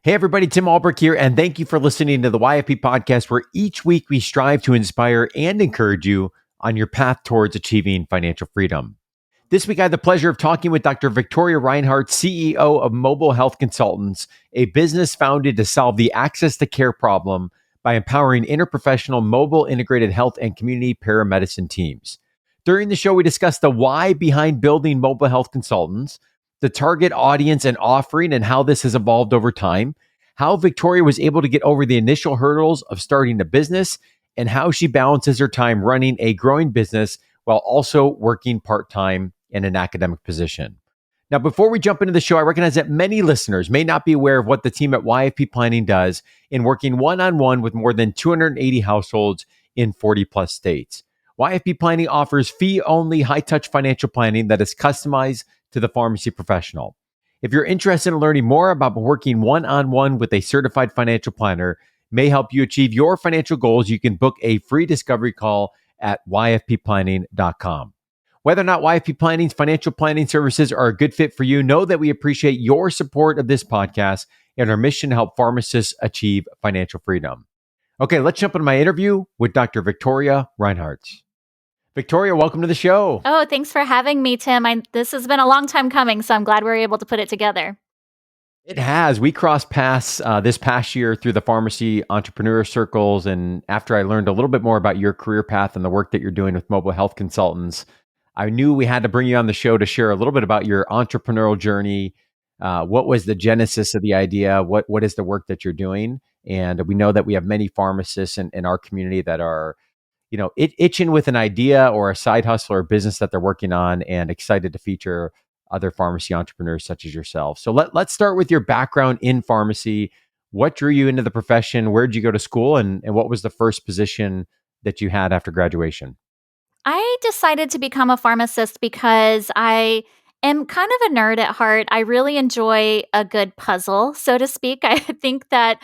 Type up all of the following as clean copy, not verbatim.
Hey, everybody, Tim Albrecht here, and thank you for listening to the YFP podcast, where each week we strive to inspire and encourage you on your path towards achieving financial freedom. This week, I had the pleasure of talking with Dr. Victoria Reinhartz, CEO of Mobile Health Consultants, a business founded to solve the access to care problem by empowering interprofessional mobile integrated health and community paramedicine teams. During the show, we discussed the why behind building mobile health consultants, the target audience and offering, and how this has evolved over time, how Victoria was able to get over the initial hurdles of starting a business, and how she balances her time running a growing business while also working part-time in an academic position. Now, before we jump into the show, I recognize that many listeners may not be aware of what the team at YFP Planning does in working one-on-one with more than 280 households in 40 plus states. YFP Planning offers fee-only, high-touch financial planning that is customized to the pharmacy professional. If you're interested in learning more about working one-on-one with a certified financial planner, may help you achieve your financial goals, you can book a free discovery call at yfpplanning.com. Whether or not YFP Planning's financial planning services are a good fit for you, know that we appreciate your support of this podcast and our mission to help pharmacists achieve financial freedom. Okay, let's jump into my interview with Dr. Victoria Reinhartz. Victoria, welcome to the show. Oh, thanks for having me, Tim. This has been a long time coming, so I'm glad we were able to put it together. It has. We crossed paths this past year through the pharmacy entrepreneur circles. And after I learned a little bit more about your career path and the work that you're doing with mobile health consultants, I knew we had to bring you on the show to share a little bit about your entrepreneurial journey. What was the genesis of the idea? What is the work that you're doing? And we know that we have many pharmacists in our community that are, itching with an idea or a side hustle or business that they're working on, and excited to feature other pharmacy entrepreneurs such as yourself. So let's start with your background in pharmacy. What drew you into the profession? Where did you go to school? And what was the first position that you had after graduation? I decided to become a pharmacist because I am kind of a nerd at heart. I really enjoy a good puzzle, so to speak. I think that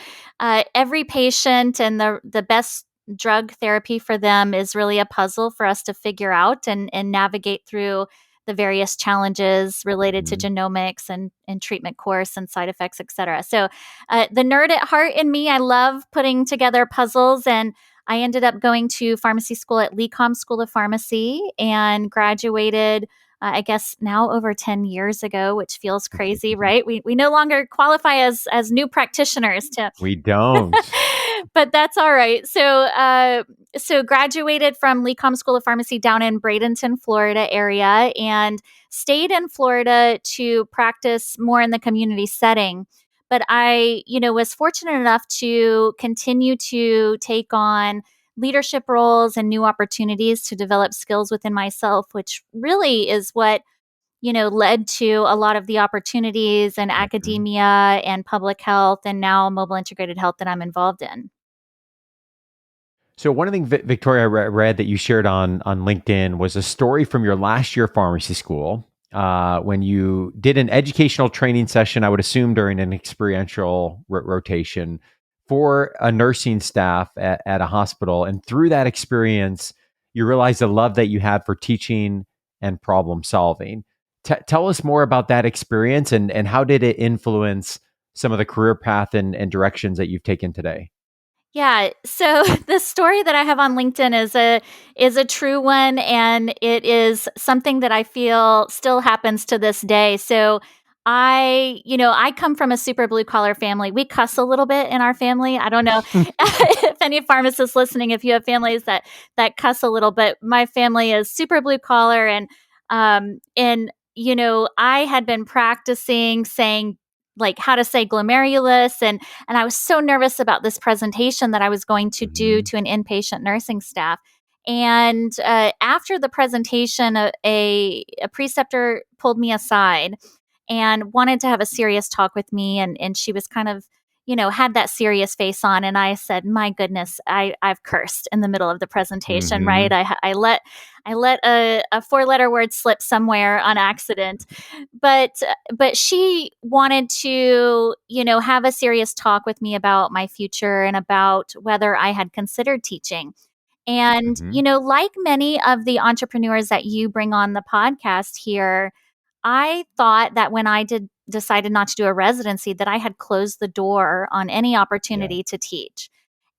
every patient and the best drug therapy for them is really a puzzle for us to figure out and navigate through the various challenges related to genomics and treatment course and side effects, et cetera. So the nerd at heart in me, I love putting together puzzles, and I ended up going to pharmacy school at LeComm School of Pharmacy and graduated, I guess now over 10 years ago, which feels crazy, right? We no longer qualify as new practitioners to. We don't. But that's all right. So graduated from LeComm School of Pharmacy down in Bradenton, Florida area, and stayed in Florida to practice more in the community setting. But I, was fortunate enough to continue to take on leadership roles and new opportunities to develop skills within myself, which really is what, led to a lot of the opportunities in academia and public health and now mobile integrated health that I'm involved in. So one of the things, Victoria, I read that you shared on LinkedIn was a story from your last year of pharmacy school when you did an educational training session, I would assume during an experiential rotation for a nursing staff at a hospital. And through that experience, you realized the love that you had for teaching and problem solving. Tell us more about that experience and how did it influence some of the career path and directions that you've taken today? Yeah. So the story that I have on LinkedIn is a true one, and it is something that I feel still happens to this day. So I come from a super blue collar family. We cuss a little bit in our family. I don't know if any pharmacists listening, if you have families that cuss a little, but my family is super blue collar, and I had been practicing saying like how to say glomerulus, and I was so nervous about this presentation that I was going to do to an inpatient nursing staff. And after the presentation, a preceptor pulled me aside and wanted to have a serious talk with me, and she was kind of had that serious face on, and I said, my goodness, I've cursed in the middle of the presentation, right? I let a 4-letter word slip somewhere on accident, but she wanted to have a serious talk with me about my future and about whether I had considered teaching. And like many of the entrepreneurs that you bring on the podcast here, I thought that when I did decided not to do a residency, that I had closed the door on any Yeah. opportunity to teach.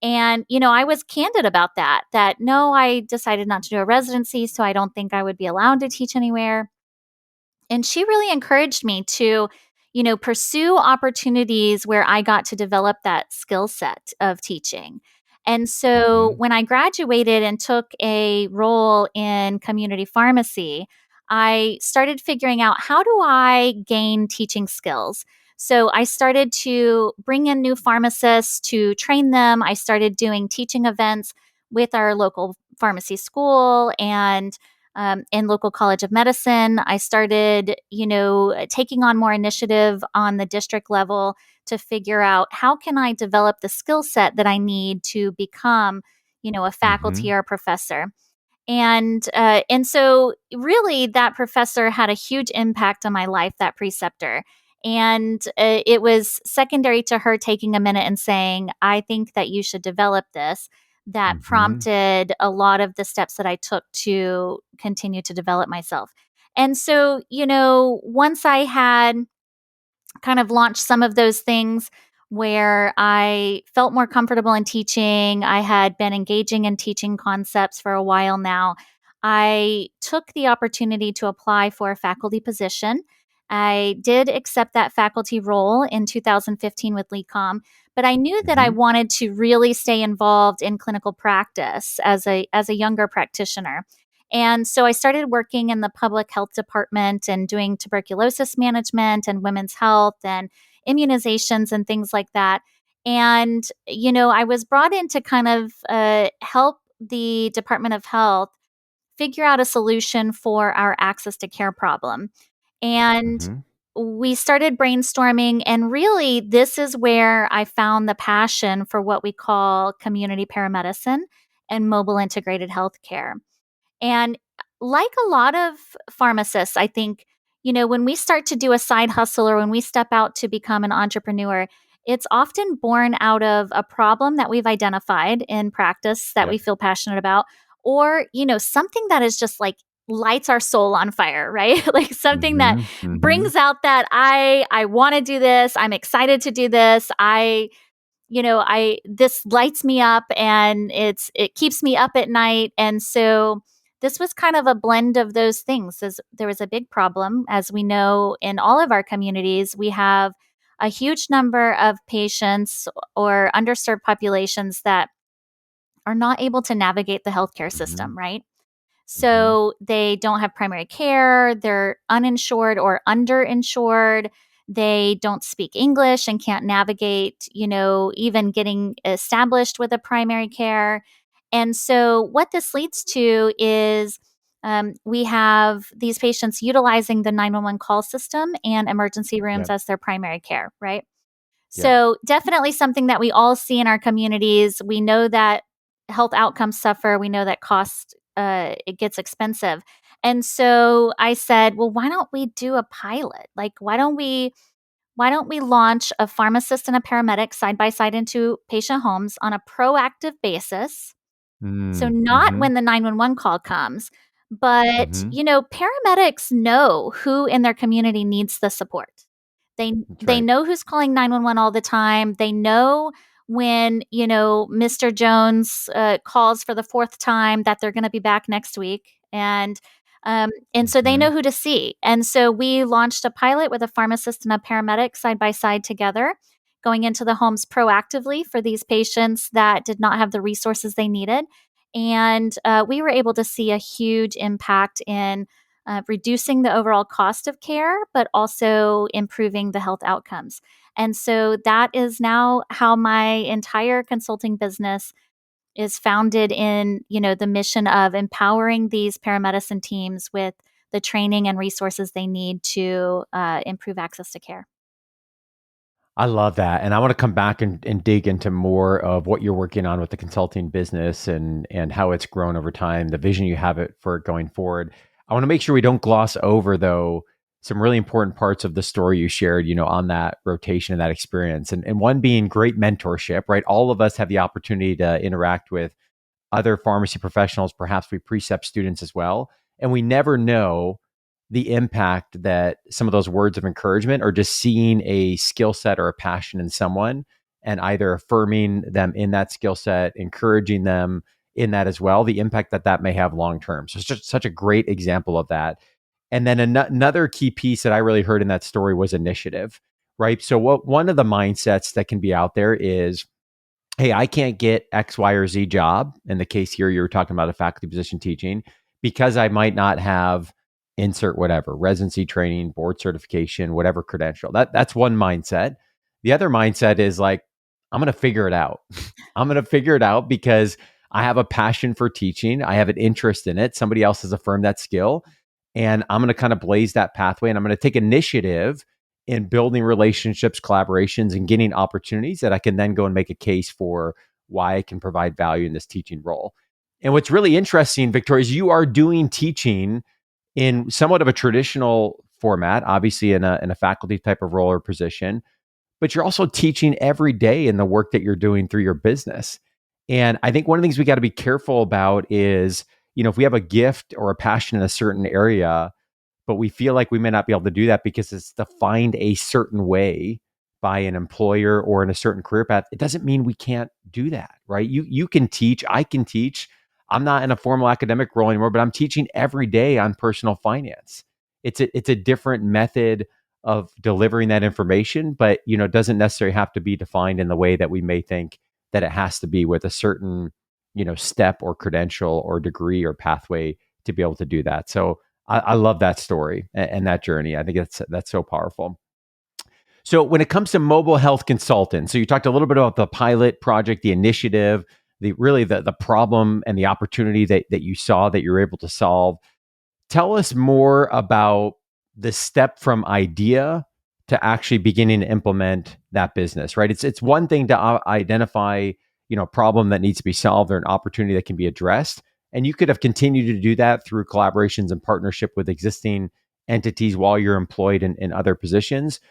And, I was candid about that no, I decided not to do a residency, so I don't think I would be allowed to teach anywhere. And she really encouraged me to, pursue opportunities where I got to develop that skill set of teaching. And so Hmm. when I graduated and took a role in community pharmacy, I started figuring out, how do I gain teaching skills? So I started to bring in new pharmacists to train them. I started doing teaching events with our local pharmacy school and in local college of medicine. I started, taking on more initiative on the district level to figure out, how can I develop the skill set that I need to become, a Hmm. faculty or a professor. And so really that professor had a huge impact on my life, that preceptor. And it was secondary to her taking a minute and saying, I think that you should develop this, that Hmm. prompted a lot of the steps that I took to continue to develop myself. And so, once I had kind of launched some of those things where I felt more comfortable in teaching, I had been engaging in teaching concepts for a while now. I took the opportunity to apply for a faculty position. I did accept that faculty role in 2015 with LECOM, but I knew that I Hmm. wanted to really stay involved in clinical practice as a younger practitioner. And so I started working in the public health department and doing tuberculosis management and women's health and immunizations and things like that. And, I was brought in to kind of help the Department of Health figure out a solution for our access to care problem. And Hmm. we started brainstorming, and really, this is where I found the passion for what we call community paramedicine and mobile integrated healthcare. And like a lot of pharmacists, I think, when we start to do a side hustle or when we step out to become an entrepreneur, it's often born out of a problem that we've identified in practice that we Yep. feel passionate about, or, something that is just like lights our soul on fire, right? Like something that Hmm. Hmm. brings out that I want to do this, I'm excited to do this. I this lights me up, and it keeps me up at night. And so this was kind of a blend of those things. As there was a big problem, as we know, in all of our communities, we have a huge number of patients or underserved populations that are not able to navigate the healthcare Hmm. system, right? Hmm. So they don't have primary care, they're uninsured or underinsured. They don't speak English and can't navigate, even getting established with a primary care. And so what this leads to is we have these patients utilizing the 911 call system and emergency rooms Yep. as their primary care, right? Yep. So, definitely something that we all see in our communities. We know that health outcomes suffer. We know that cost it gets expensive. And so I said, well, why don't we do a pilot? Like, why don't we launch a pharmacist and a paramedic side by side into patient homes on a proactive basis? So Mm. not Hmm. when the 911 call comes, but Hmm. paramedics know who in their community needs the support. That's They right. know who's calling 911 all the time. They know when, Mr. Jones calls for the fourth time that they're going to be back next week. And so they know Hmm. who to see. And so we launched a pilot with a pharmacist and a paramedic side by side together, going into the homes proactively for these patients that did not have the resources they needed. And we were able to see a huge impact in reducing the overall cost of care, but also improving the health outcomes. And so that is now how my entire consulting business is founded in, the mission of empowering these paramedicine teams with the training and resources they need to improve access to care. I love that. And I want to come back and dig into more of what you're working on with the consulting business and how it's grown over time, the vision you have it for it going forward. I want to make sure we don't gloss over, though, some really important parts of the story you shared, on that rotation and that experience. And one being great mentorship, right? All of us have the opportunity to interact with other pharmacy professionals, perhaps we precept students as well. And we never know the impact that some of those words of encouragement or just seeing a skill set or a passion in someone and either affirming them in that skill set, encouraging them in that as well, the impact that that may have long term. So it's just such a great example of that. And then another key piece that I really heard in that story was initiative, right? So what one of the mindsets that can be out there is, hey, I can't get X, Y, or Z job. In the case here, you were talking about a faculty position teaching because I might not have insert whatever residency training, board certification, whatever credential. That's one mindset. The other mindset is like, I'm going to figure it out. I'm going to figure it out because I have a passion for teaching. I have an interest in it. Somebody else has affirmed that skill. And I'm going to kind of blaze that pathway and I'm going to take initiative in building relationships, collaborations, and getting opportunities that I can then go and make a case for why I can provide value in this teaching role. And what's really interesting, Victoria, is you are doing teaching in somewhat of a traditional format, obviously in a faculty type of role or position, but you're also teaching every day in the work that you're doing through your business. And I think one of the things we got to be careful about is, if we have a gift or a passion in a certain area, but we feel like we may not be able to do that because it's defined a certain way by an employer or in a certain career path, it doesn't mean we can't do that, right? You can teach, I can teach. I'm not in a formal academic role anymore, but I'm teaching every day on personal finance. It's a different method of delivering that information, but it doesn't necessarily have to be defined in the way that we may think that it has to be with a certain, step or credential or degree or pathway to be able to do that. So I love that story and that journey. I think that's so powerful. So when it comes to mobile health consultants, so you talked a little bit about the pilot project, the initiative, the problem and the opportunity that you saw that you're able to solve. Tell us more about the step from idea to actually beginning to implement that business, right? It's one thing to identify, a problem that needs to be solved or an opportunity that can be addressed. And you could have continued to do that through collaborations and partnership with existing entities while you're employed in other positions.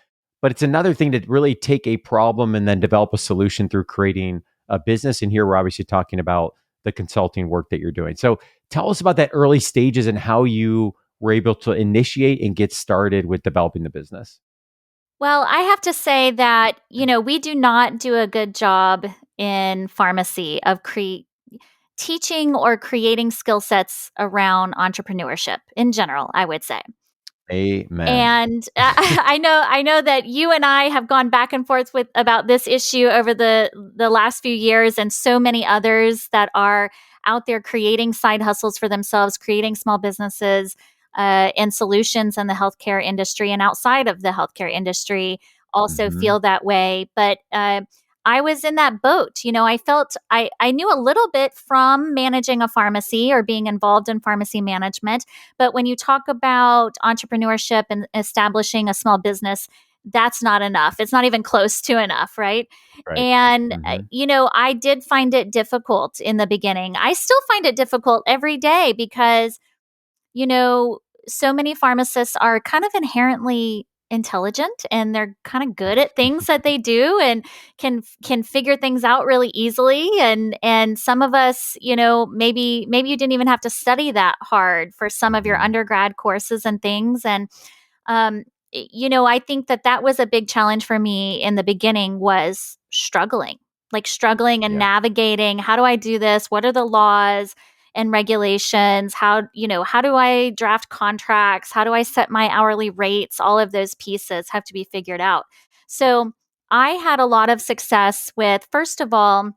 But it's another thing to really take a problem and then develop a solution through creating a business. And here we're obviously talking about the consulting work that you're doing. So tell us about that early stages and how you were able to initiate and get started with developing the business. Well, I have to say that, we do not do a good job in pharmacy of teaching or creating skill sets around entrepreneurship in general, I would say. Amen. And I know that you and I have gone back and forth with about this issue over the last few years, and so many others that are out there creating side hustles for themselves, creating small businesses and solutions in the healthcare industry and outside of the healthcare industry also Mm-hmm. feel that way. But I was in that boat. I felt I knew a little bit from managing a pharmacy or being involved in pharmacy management. But when you talk about entrepreneurship and establishing a small business, that's not enough. It's not even close to enough, right? Right. And, Mm-hmm. I did find it difficult in the beginning. I still find it difficult every day because, you know, so many pharmacists are kind of inherently intelligent and they're kind of good at things that they do and can figure things out really easily, and some of us, maybe you didn't even have to study that hard for some of your Mm-hmm. undergrad courses and things. And um I think that was a big challenge for me in the beginning, was struggling and Yeah. navigating, how do I do this, what are the laws and regulations, how do I draft contracts, how do I set my hourly rates, all of those pieces have to be figured out. So I had a lot of success with, first of all,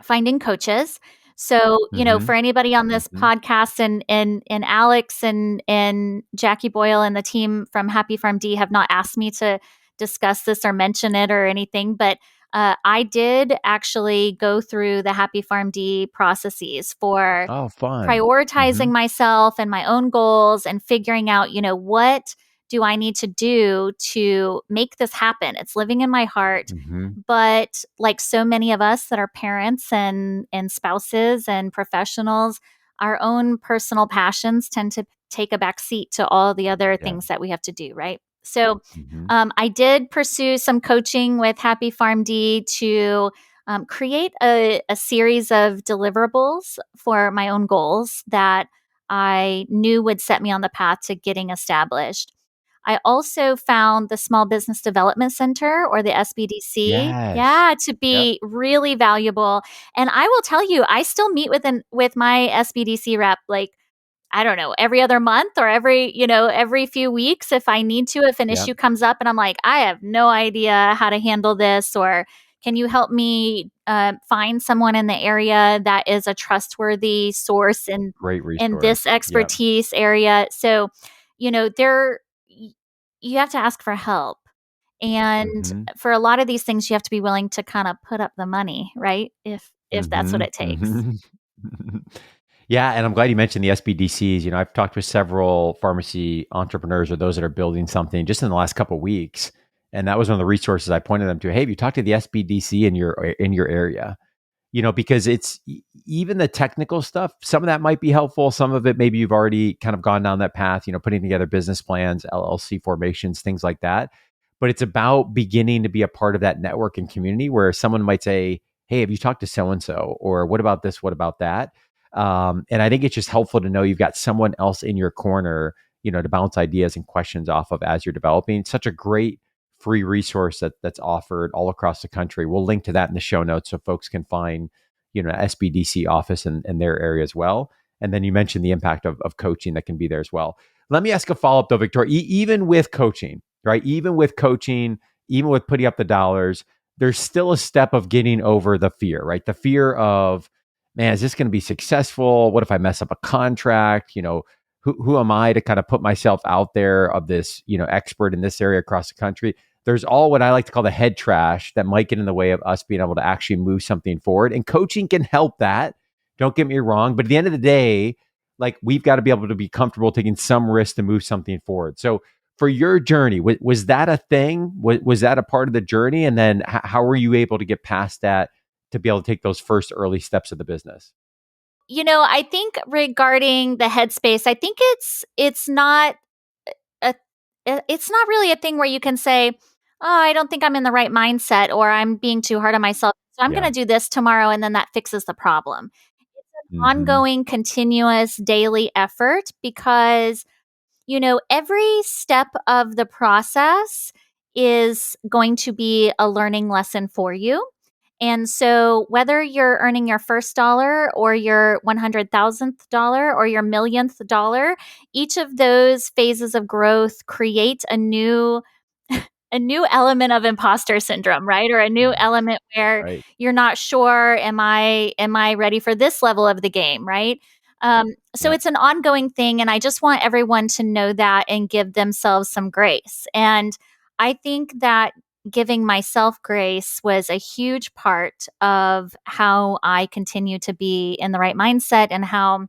finding coaches. So, Mm-hmm. for anybody on this Mm-hmm. podcast, and Alex and Jackie Boyle and the team from Happy Farm D have not asked me to discuss this or mention it or anything, but I did actually go through the Happy Farm D processes for Oh, fun. Mm-hmm. prioritizing myself and my own goals and figuring out, what do I need to do to make this happen? It's living in my heart. Mm-hmm. But like so many of us that are parents and spouses and professionals, our own personal passions tend to take a back seat to all the other Yeah. things that we have to do, right? So Mm-hmm. I did pursue some coaching with Happy Farm D to create a series of deliverables for my own goals that I knew would set me on the path to getting established. I also found the Small Business Development Center, or the SBDC, Yes. yeah, to Yep. be really valuable. And I will tell you, I still meet with my SBDC rep, like, I don't know, every other month or every few weeks if I need to, if an Yep. issue comes up and I'm like, I have no idea how to handle this, or can you help me find someone in the area that is a trustworthy source Great in resource. this Yep. expertise area? So, there you have to ask for help. And Mm-hmm. for a lot of these things, you have to be willing to kind of put up the money, right? If that's what Mm-hmm. it takes. Mm-hmm. Yeah, and I'm glad you mentioned the SBDCs. I've talked with several pharmacy entrepreneurs or those that are building something just in the last couple of weeks, and that was one of the resources I pointed them to. Hey, have you talked to the SBDC in your area? Because it's even the technical stuff. Some of that might be helpful. Some of it maybe you've already kind of gone down that path. Putting together business plans, LLC formations, things like that. But it's about beginning to be a part of that network and community where someone might say, "Hey, have you talked to so and so?" Or "What about this? What about that?" And I think it's just helpful to know you've got someone else in your corner, to bounce ideas and questions off of as you're developing. Such a great free resource that's offered all across the country. We'll link to that in the show notes so folks can find, SBDC office in their area as well. And then you mentioned the impact of coaching that can be there as well. Let me ask a follow up though, Victoria. Even with coaching, right? Even with coaching, even with putting up the dollars, there's still a step of getting over the fear, right? The fear of, man, is this going to be successful? What if I mess up a contract? Who am I to kind of put myself out there of this, expert in this area across the country? There's all what I like to call the head trash that might get in the way of us being able to actually move something forward. And coaching can help that. Don't get me wrong. But at the end of the day, like we've got to be able to be comfortable taking some risk to move something forward. So for your journey, was that a thing? Was that a part of the journey? And then how were you able to get past that to be able to take those first early steps of the business? I think regarding the headspace, I think a it's not really a thing where you can say, "Oh, I don't think I'm in the right mindset," or "I'm being too hard on myself, so I'm Yeah. gonna do this tomorrow," and then that fixes the problem. It's an Mm-hmm. ongoing, continuous, daily effort because every step of the process is going to be a learning lesson for you. And so, whether you're earning your first dollar or your 100,000th dollar or your millionth dollar, each of those phases of growth create a new element of imposter syndrome, right? Or a new element where Right. you're not sure, am I ready for this level of the game, right? So Yep. it's an ongoing thing, and I just want everyone to know that and give themselves some grace. And I think that giving myself grace was a huge part of how I continue to be in the right mindset and how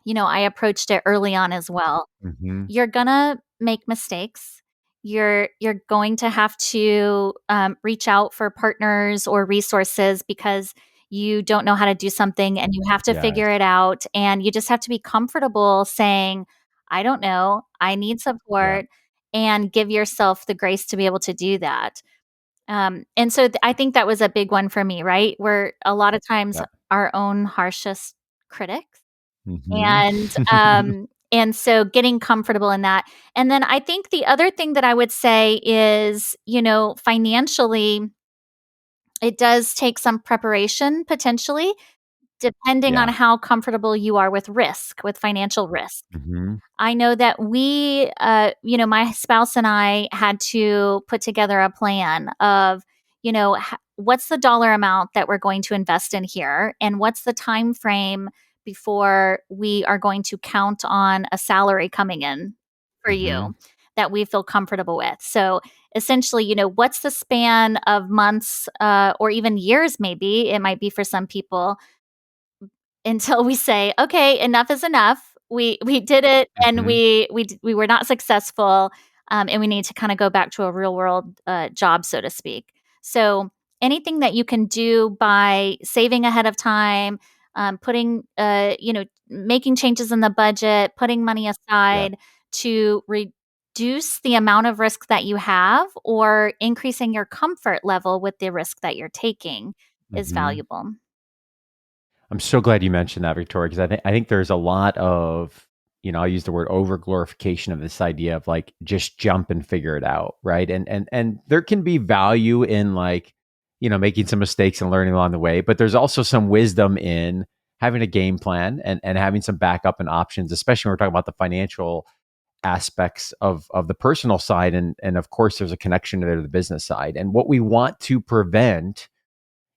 I approached it early on as well. Mm-hmm. You're gonna make mistakes. You're going to have to reach out for partners or resources because you don't know how to do something and you have to Yes. figure it out. And you just have to be comfortable saying, I don't know, I need Yeah. support, and give yourself the grace to be able to do that. And so I think that was a big one for me, right? We're a lot of times Yep. our own harshest critics. Mm-hmm. And so getting comfortable in that. And then I think the other thing that I would say is, financially, it does take some preparation potentially, depending on Yeah. how comfortable you are with risk, with financial risk. Mm-hmm. I know that my spouse and I had to put together a plan of, what's the dollar amount that we're going to invest in here, and what's the time frame before we are going to count on a salary coming in for Mm-hmm. you that we feel comfortable with. So essentially, what's the span of months or even years? Maybe it might be for some people until we say, "Okay, enough is enough. We did it, and Mm-hmm. we were not successful, and we need to kind of go back to a real world job, so to speak." So anything that you can do by saving ahead of time, making changes in the budget, putting money Yeah. aside to reduce the amount of risk that you have, or increasing your comfort level with the risk that you're taking, is Mm-hmm. valuable. I'm so glad you mentioned that, Victoria, because I think there's a lot of, I'll use the word over glorification of this idea of like just jump and figure it out, right? And there can be value in like, making some mistakes and learning along the way, but there's also some wisdom in having a game plan and having some backup and options, especially when we're talking about the financial aspects of the personal side, and of course there's a connection there to the business side. And what we want to prevent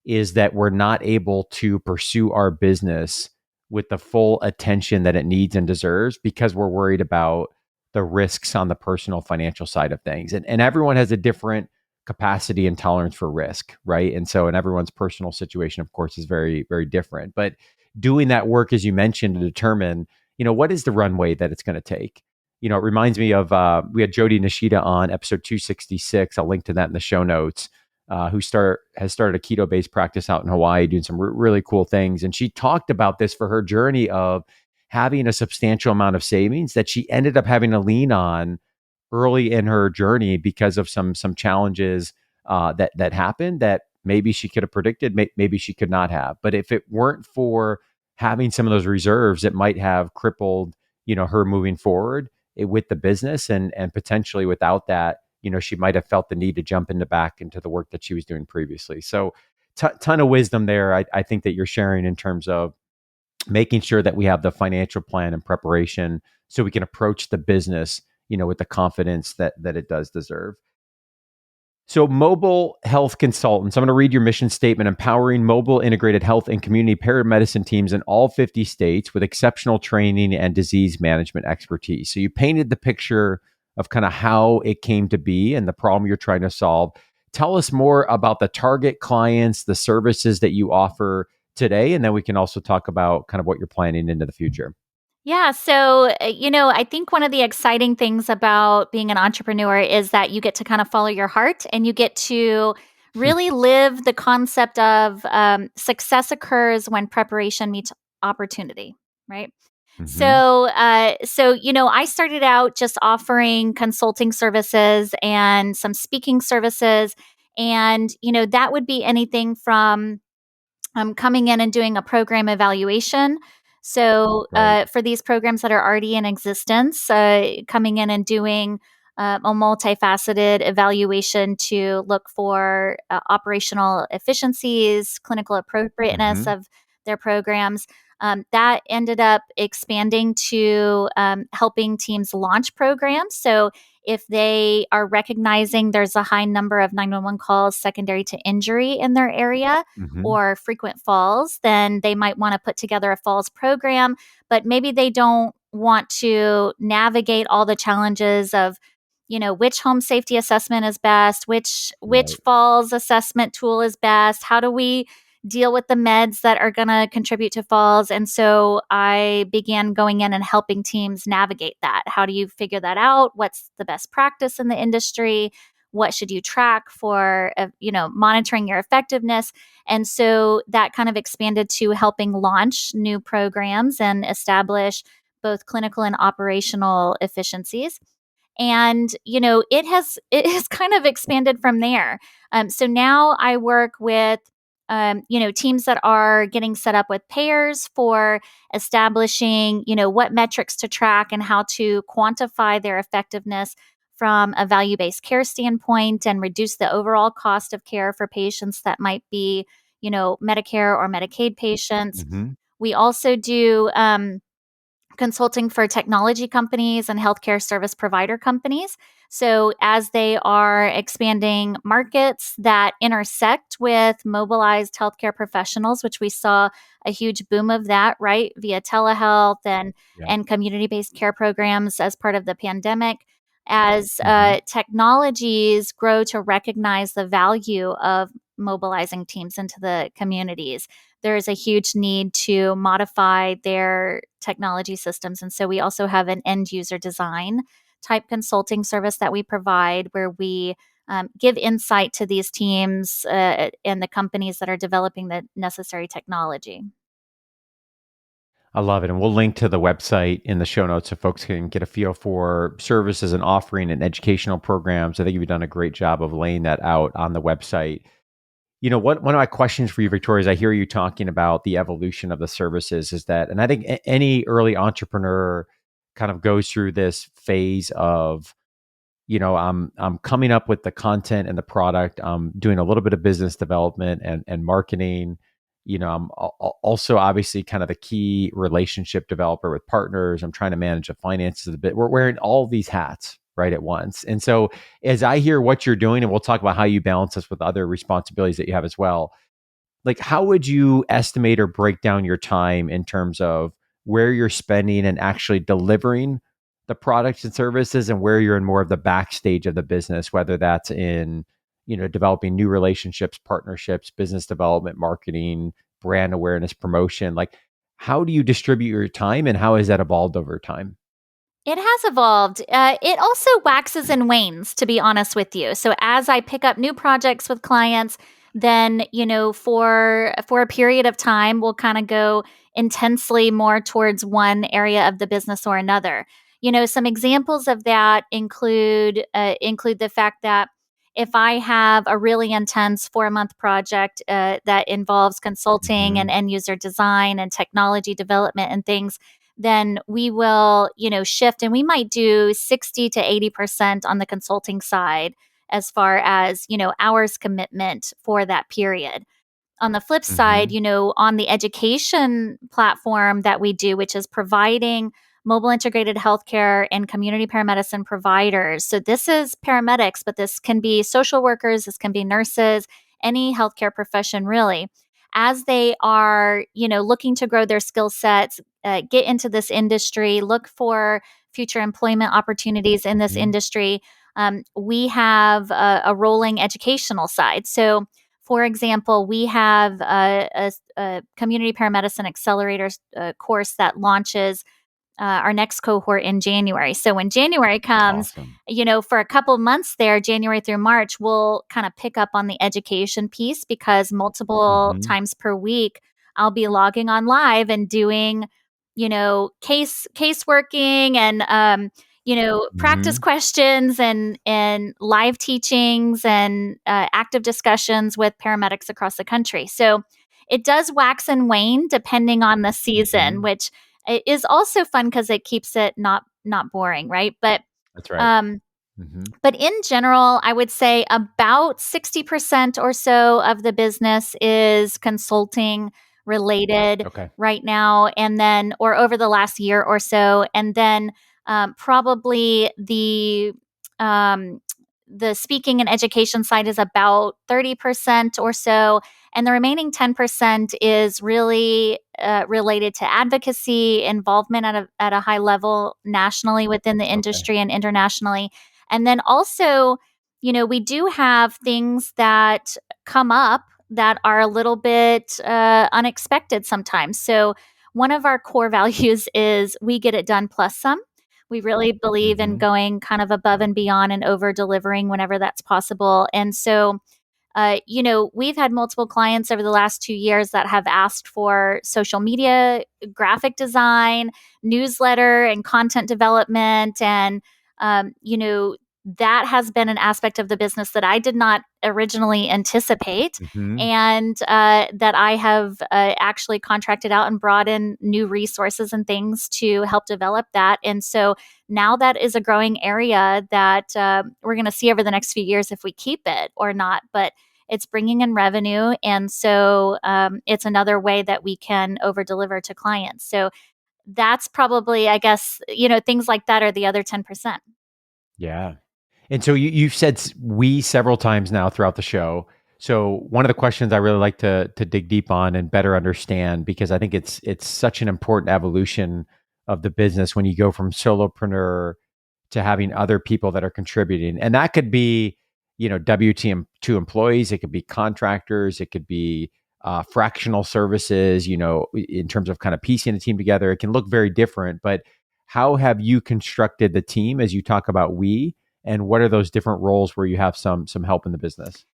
is that we're not able to pursue our business with the full attention that it needs and deserves because we're worried about the risks on the personal financial side of things. And everyone has a different capacity and tolerance for risk, right? And so, and everyone's personal situation, of course, is very, very different. But doing that work, as you mentioned, to determine, what is the runway that it's going to take. It reminds me of, we had Jody Nishida on episode 266. I'll link to that in the show notes, has started a keto based practice out in Hawaii, doing some really cool things. And she talked about this for her journey of having a substantial amount of savings that she ended up having to lean on early in her journey because of some challenges that happened that maybe she could have predicted, maybe she could not have. But if it weren't for having some of those reserves, it might have crippled, her moving forward with the business, and potentially without that, she might have felt the need to jump back into the work that she was doing previously. So, ton of wisdom there. I think that you're sharing in terms of making sure that we have the financial plan and preparation so we can approach the business, with the confidence that it does deserve. So, mobile health consultants. I'm going to read your mission statement: empowering mobile integrated health and community paramedicine teams in all 50 states with exceptional training and disease management expertise. So, you painted the picture of kind of how it came to be and the problem you're trying to solve. Tell us more about the target clients, the services that you offer today, and then we can also talk about kind of what you're planning into the future. Yeah. So, I think one of the exciting things about being an entrepreneur is that you get to kind of follow your heart and you get to really live the concept of success occurs when preparation meets opportunity, right? Mm-hmm. So I started out just offering consulting services and some speaking services, and that would be anything from coming in and doing a program evaluation. So, Right. for these programs that are already in existence, coming in and doing a multifaceted evaluation to look for operational efficiencies, clinical appropriateness Mm-hmm. of their programs. That ended up expanding to helping teams launch programs. So, if they are recognizing there's a high number of 911 calls secondary to injury in their area, Mm-hmm. or frequent falls, then they might want to put together a falls program, but maybe they don't want to navigate all the challenges of which home safety assessment is best, which Right. falls assessment tool is best, how do we deal with the meds that are going to contribute to falls. And so I began going in and helping teams navigate that. How do you figure that out? What's the best practice in the industry? What should you track for monitoring your effectiveness? And so that kind of expanded to helping launch new programs and establish both clinical and operational efficiencies. And it has kind of expanded from there. So now I work with teams that are getting set up with payers for establishing what metrics to track and how to quantify their effectiveness from a value-based care standpoint and reduce the overall cost of care for patients that might be Medicare or Medicaid patients. Mm-hmm. We also do consulting for technology companies and healthcare service provider companies. So, as they are expanding markets that intersect with mobilized healthcare professionals, which we saw a huge boom of that, right, via telehealth Yeah. and community based care programs as part of the pandemic. As Mm-hmm. technologies grow to recognize the value of mobilizing teams into the communities, there is a huge need to modify their technology systems. And so we also have an end user design type consulting service that we provide where we give insight to these teams and the companies that are developing the necessary technology. I love it. And we'll link to the website in the show notes so folks can get a feel for services and offering and educational programs. I think you've done a great job of laying that out on the website. one of my questions for you, Victoria, is I hear you talking about the evolution of the services is that, and I think any early entrepreneur kind of goes through this phase of, I'm coming up with the content and the product. I'm doing a little bit of business development and marketing. I'm also obviously kind of the key relationship developer with partners. I'm trying to manage the finances a bit. We're wearing all these hats right at once. And so as I hear what you're doing, and we'll talk about how you balance this with other responsibilities that you have as well, like how would you estimate or break down your time in terms of where you're spending and actually delivering the products and services, and where you're in more of the backstage of the business, whether that's in developing new relationships, partnerships, business development, marketing, brand awareness, promotion? Like, how do you distribute your time, and how has that evolved over time? It has evolved. It also waxes and wanes, to be honest with you. So as I pick up new projects with clients, then for a period of time, we'll kind of go intensely more towards one area of the business or another. Some examples of that include the fact that if I have a really intense 4-month project that involves consulting and Hmm. end user design and technology development and things, then we will, shift, and we might do 60 to 80% on the consulting side as far as, hours commitment for that period. On the flip side, Hmm. on the education platform that we do, which is providing mobile integrated healthcare and community paramedicine providers. So this is paramedics, but this can be social workers, this can be nurses, any healthcare profession really. As they are, looking to grow their skill sets, get into this industry, look for future employment opportunities in this Hmm. industry, we have a rolling educational side. So for example, we have a community paramedicine accelerator course that launches our next cohort in January. So when January comes, Awesome. for a couple of months there, January through March, we'll kind of pick up on the education piece because multiple Hmm. times per week, I'll be logging on live and doing, case working and practice Hmm. questions and live teachings and active discussions with paramedics across the country. So it does wax and wane depending on the season, Hmm. which it is also fun because it keeps it not boring, right? That's right. Um, Hmm. but in general, I would say about 60% or so of the business is consulting related Okay. right now, and then, or over the last year or so. And then probably um, the speaking and education side is about 30% or so. And the remaining 10% is really related to advocacy, involvement at a high level nationally within the Okay. industry and internationally. And then also, we do have things that come up that are a little bit unexpected sometimes. So, one of our core values is we get it done plus some. We really believe in Hmm. going kind of above and beyond and over delivering whenever that's possible. And so, we've had multiple clients over the last 2 years that have asked for social media, graphic design, newsletter, and content development. And, that has been an aspect of the business that I did not originally anticipate. Hmm. And that I have actually contracted out and brought in new resources and things to help develop that. And so now that is a growing area that we're going to see over the next few years if we keep it or not. But it's bringing in revenue. And so it's another way that we can over deliver to clients. So that's probably, I guess, things like that are the other 10%. Yeah. And so you've said we several times now throughout the show. So one of the questions I really like to dig deep on and better understand, because I think it's such an important evolution of the business when you go from solopreneur to having other people that are contributing. And that could be, W2 employees, it could be contractors, it could be fractional services, in terms of kind of piecing a team together. It can look very different, but how have you constructed the team as you talk about we? And what are those different roles where you have some help in the business?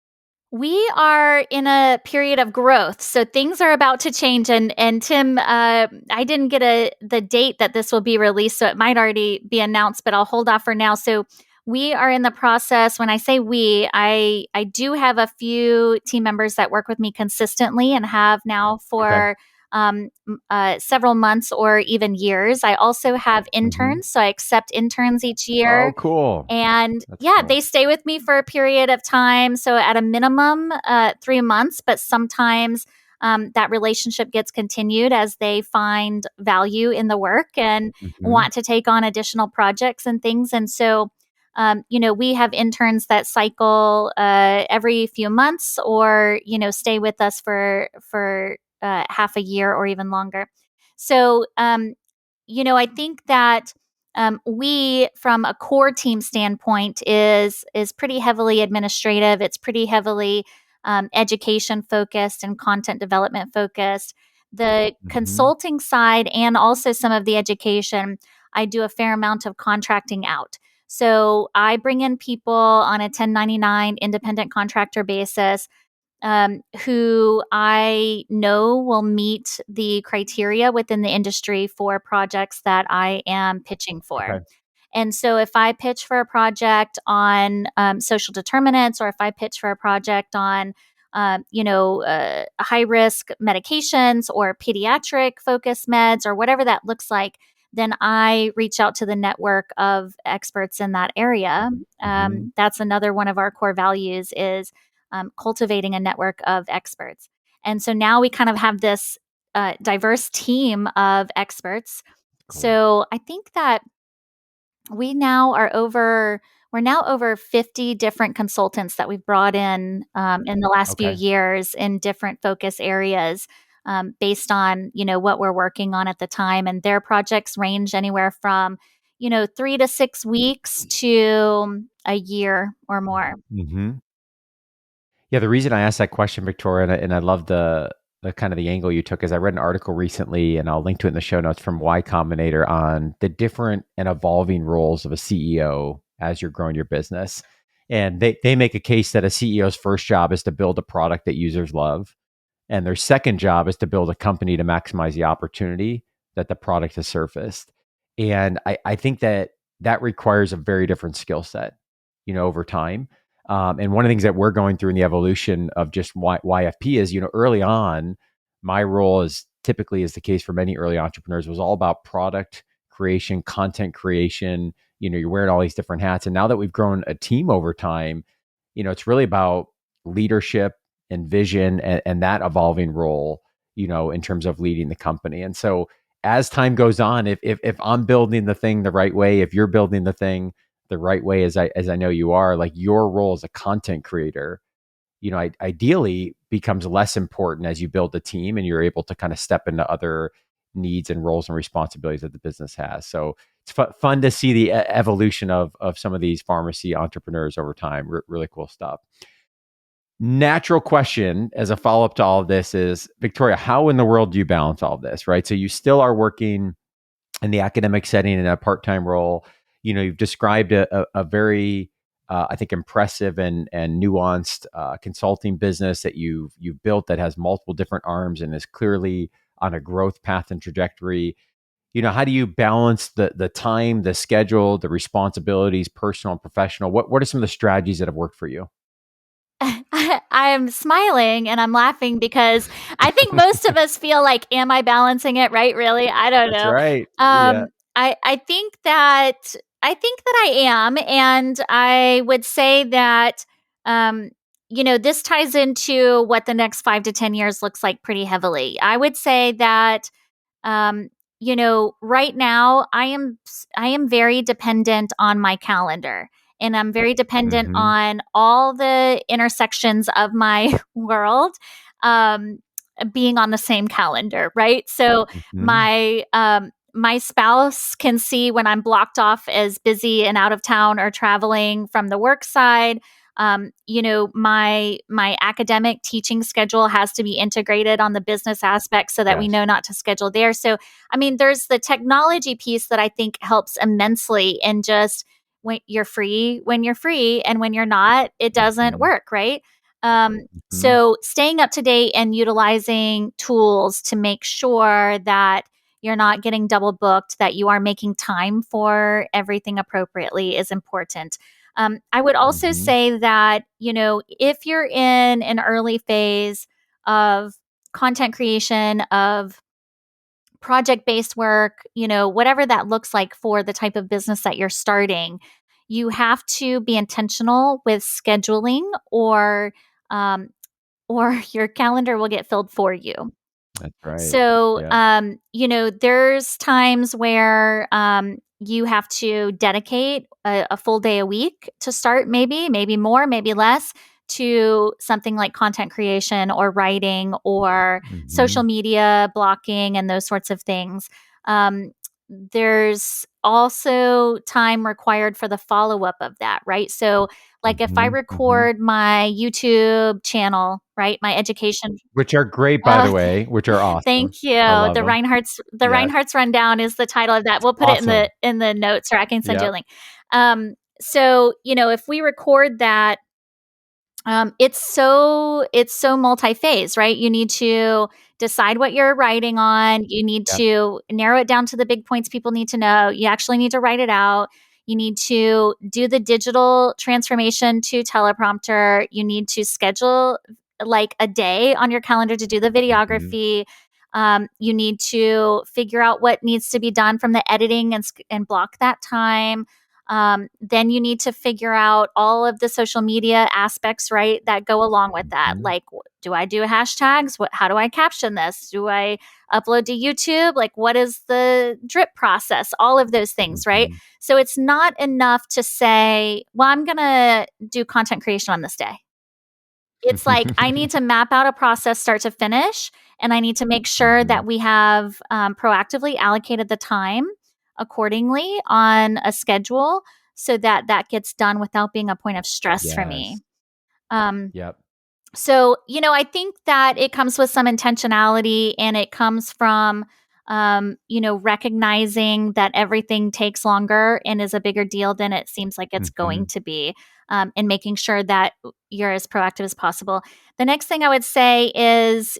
We are in a period of growth, so things are about to change. And Tim, I didn't get the date that this will be released, so it might already be announced, but I'll hold off for now. So we are in the process. When I say we, I do have a few team members that work with me consistently and have now Okay. for several months or even years. I also have Hmm. interns, so I accept interns each Oh, year. cool. And That's yeah, cool. they stay with me for a period of time. So at a minimum, 3 months, but sometimes that relationship gets continued as they find value in the work and Hmm. want to take on additional projects and things. And so, we have interns that cycle every few months, or stay with us for half a year or even longer. So, I think that we, from a core team standpoint, is pretty heavily administrative. It's pretty heavily education focused and content development focused. The Hmm. consulting side and also some of the education, I do a fair amount of contracting out. So I bring in people on a 1099 independent contractor basis, who I know will meet the criteria within the industry for projects that I am pitching for. Okay. And so if I pitch for a project on social determinants, or if I pitch for a project on, high risk medications or pediatric focus meds or whatever that looks like, then I reach out to the network of experts in that area. Hmm. That's another one of our core values is cultivating a network of experts. And so now we kind of have this diverse team of experts. Cool. So I think that we now are over we're now over 50 different consultants that we've brought in the last few Okay. years in different focus areas, based on what we're working on at the time, and their projects range anywhere from 3 to 6 weeks to a year or more. Hmm. Yeah, the reason I asked that question, Victoria, and I love the kind of the angle you took is I read an article recently, and I'll link to it in the show notes from Y Combinator on the different and evolving roles of a CEO as you're growing your business. And they make a case that a CEO's first job is to build a product that users love. And their second job is to build a company to maximize the opportunity that the product has surfaced. And I think that that requires a very different skill set, over time. And one of the things that we're going through in the evolution of just YFP is, early on, my role is typically, is the case for many early entrepreneurs, was all about product creation, content creation. You're wearing all these different hats. And now that we've grown a team over time, it's really about leadership and vision, and that evolving role, in terms of leading the company. And so as time goes on, if I'm building the thing the right way, if you're building the thing the right way, as I know you are, like your role as a content creator, ideally becomes less important as you build a team and you're able to kind of step into other needs and roles and responsibilities that the business has. So it's fun to see the evolution of some of these pharmacy entrepreneurs over time. Really cool stuff. Natural question as a follow up to all of this is, Victoria, how in the world do you balance all of this, right? So you still are working in the academic setting in a part-time role. You've described a very, I think, impressive and nuanced consulting business that you've built that has multiple different arms and is clearly on a growth path and trajectory. How do you balance the time, the schedule, the responsibilities, personal and professional? What are some of the strategies that have worked for you? I'm smiling and I'm laughing because I think most of us feel like, am I balancing it right? Really? I don't That's know. right. Yeah. I think that I am, and I would say that this ties into what the next 5 to 10 years looks like pretty heavily. I would say that right now I am very dependent on my calendar, and I'm very dependent Hmm. on all the intersections of my world um being on the same calendar, right? So Hmm. my spouse can see when I'm blocked off as busy and out of town or traveling from the work side. My academic teaching schedule has to be integrated on the business aspect so that we Yes. know not to schedule there. So, I mean, there's the technology piece that I think helps immensely in just when you're free, and when you're not, it doesn't Hmm. work, right? Um, Hmm. so staying up to date and utilizing tools to make sure that you're not getting double booked, that you are making time for everything appropriately is important. I would also say that, if you're in an early phase of content creation, of project based work, whatever that looks like for the type of business that you're starting, you have to be intentional with scheduling, um, or your calendar will get filled for you. That's right. So, Yeah. there's times where you have to dedicate a full day a week to start, maybe more, maybe less, to something like content creation or writing or social media blocking and those sorts of things. Um, there's also time required for the follow up of that, right? So, like if I record my YouTube channel, right, my education. Which are great, by the uh, way, which are awesome. Thank you. I love them. The Yeah. Reinhartz rundown is the title of that. We'll put it in Awesome. the notes, or I can send you a Yep. link. So if we record that, it's so multi-phase, right? You need to decide what you're writing on. You need Yep. to narrow it down to the big points people need to know. You actually need to write it out. You need to do the digital transformation to teleprompter. You need to schedule like a day on your calendar to do the Mhm. videography. You need to figure out what needs to be done from the editing and block that time. Then you need to figure out all of the social media aspects, right, that go along with that. Mhm. Like, do I do hashtags? How do I caption this? Do I upload to YouTube? Like, what is the drip process? All of those things, right? Mhm. So it's not enough to say, well, I'm going to do content creation on this day. It's like I need to map out a process start to finish, and I need to make sure that we have proactively allocated the time accordingly on a schedule so that that gets done without being a point of stress for me. Yes. Um, Yep. so, I think that it comes with some intentionality, and it comes from, recognizing that everything takes longer and is a bigger deal than it seems like it's going Mhm. to be, and making sure that you're as proactive as possible. The next thing I would say is,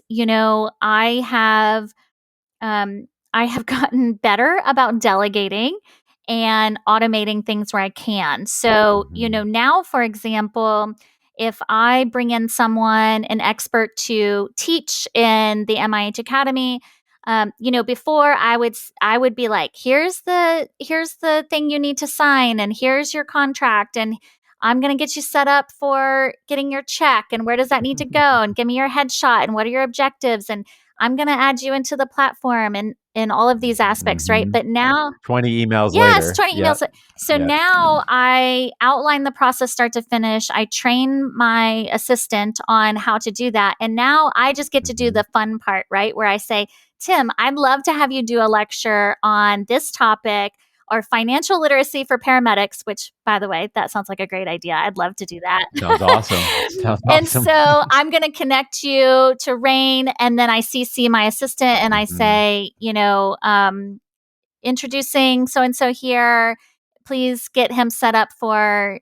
I have gotten better about delegating and automating things where I can. So, Mhm. now, for example, if I bring in someone, an expert to teach in the MIH Academy, before I would be like, here's the thing you need to sign, and here's your contract, and I'm going to get you set up for getting your check, and where does that need to go, and give me your headshot, and what are your objectives, and I'm going to add you into the platform, and in all of these aspects, right? Mhm. But now, 20 emails yes, later. 20 emails. Yep. So Yep. now I outline the process start to finish. I train my assistant on how to do that. And now I just get to do Mhm. the fun part, right? Where I say, Tim, I'd love to have you do a lecture on this topic, or financial literacy for paramedics, which, by the way, that sounds like a great idea. I'd love to do that. Sounds awesome. Sounds And awesome. so I'm going to connect you to Rain, and then I CC my assistant, and I Mhm. say, introducing so and so here. Please get him set up for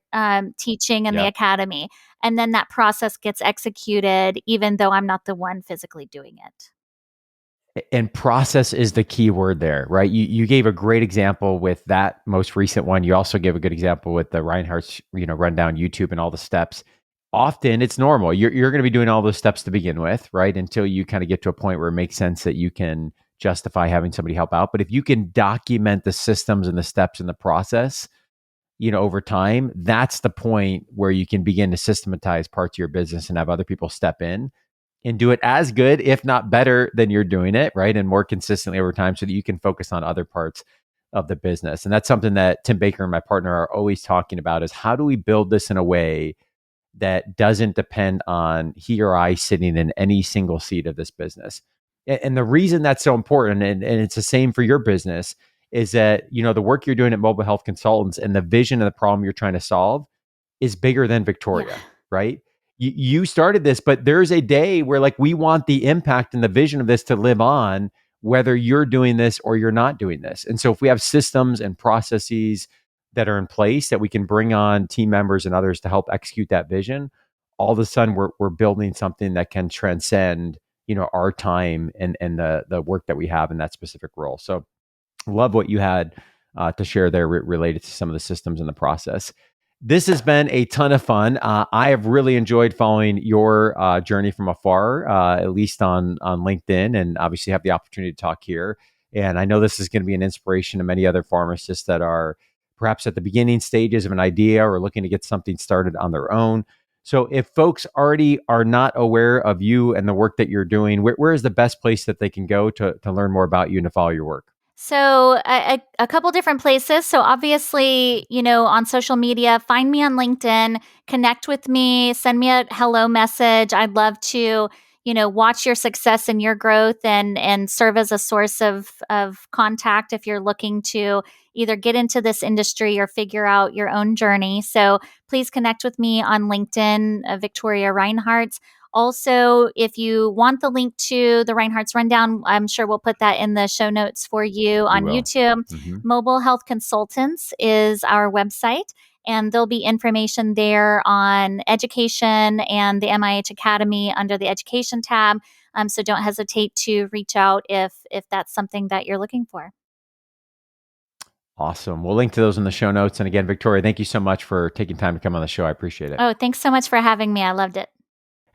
teaching in the Yep. academy. And then that process gets executed, even though I'm not the one physically doing it. And process is the key word there, right? You gave a great example with that most recent one. You also gave a good example with the Reinhartz, rundown YouTube and all the steps. Often it's normal. You're going to be doing all those steps to begin with, right? Until you kind of get to a point where it makes sense that you can justify having somebody help out. But if you can document the systems and the steps in the process, over time, that's the point where you can begin to systematize parts of your business and have other people step in and do it as good, if not better than you're doing it, right? And more consistently over time so that you can focus on other parts of the business. And that's something that Tim Baker and my partner are always talking about is how do we build this in a way that doesn't depend on he or I sitting in any single seat of this business. And the reason that's so important, and it's the same for your business, is that, the work you're doing at Mobile Health Consultants and the vision of the problem you're trying to solve is bigger than Yeah. Victoria, right? You started this, but there's a day where like we want the impact and the vision of this to live on, whether you're doing this or you're not doing this. And so if we have systems and processes that are in place that we can bring on team members and others to help execute that vision, all of a sudden we're building something that can transcend our time and the work that we have in that specific role. So love what you had to share there related to some of the systems in the process. This has been a ton of fun. I have really enjoyed following your journey from afar, at least on LinkedIn, and obviously have the opportunity to talk here. And I know this is going to be an inspiration to many other pharmacists that are perhaps at the beginning stages of an idea or looking to get something started on their own. So if folks already are not aware of you and the work that you're doing, where is the best place that they can go to learn more about you and to follow your work? So a couple different places. So obviously, on social media, find me on LinkedIn, connect with me, send me a hello message. I'd love to, watch your success and your growth and serve as a source of contact if you're looking to either get into this industry or figure out your own journey. So please connect with me on LinkedIn, Victoria Reinhartz. Also, if you want the link to the Reinhartz Rundown, I'm sure we'll put that in the show notes for you on YouTube. Mm-hmm. Mobile Health Consultants is our website, and there'll be information there on education and the MIH Academy under the Education tab. So don't hesitate to reach out if that's something that you're looking for. Awesome. We'll link to those in the show notes. And again, Victoria, thank you so much for taking time to come on the show. I appreciate it. Oh, thanks so much for having me. I loved it.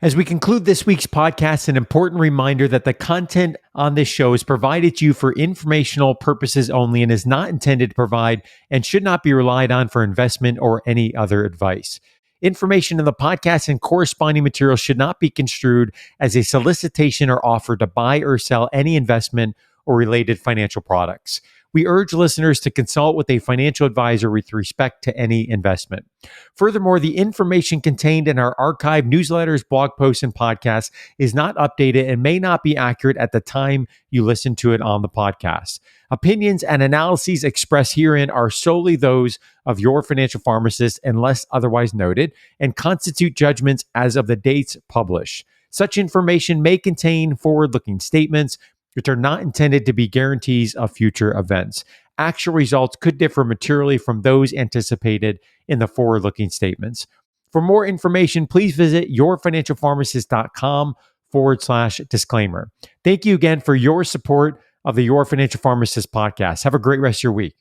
As we conclude this week's podcast, an important reminder that the content on this show is provided to you for informational purposes only and is not intended to provide and should not be relied on for investment or any other advice. Information in the podcast and corresponding material should not be construed as a solicitation or offer to buy or sell any investment or related financial products. We urge listeners to consult with a financial advisor with respect to any investment. Furthermore, the information contained in our archived newsletters, blog posts, and podcasts is not updated and may not be accurate at the time you listen to it on the podcast. Opinions and analyses expressed herein are solely those of your financial pharmacist unless otherwise noted and constitute judgments as of the dates published. Such information may contain forward-looking statements which are not intended to be guarantees of future events. Actual results could differ materially from those anticipated in the forward-looking statements. For more information, please visit yourfinancialpharmacist.com/disclaimer. Thank you again for your support of the Your Financial Pharmacist podcast. Have a great rest of your week.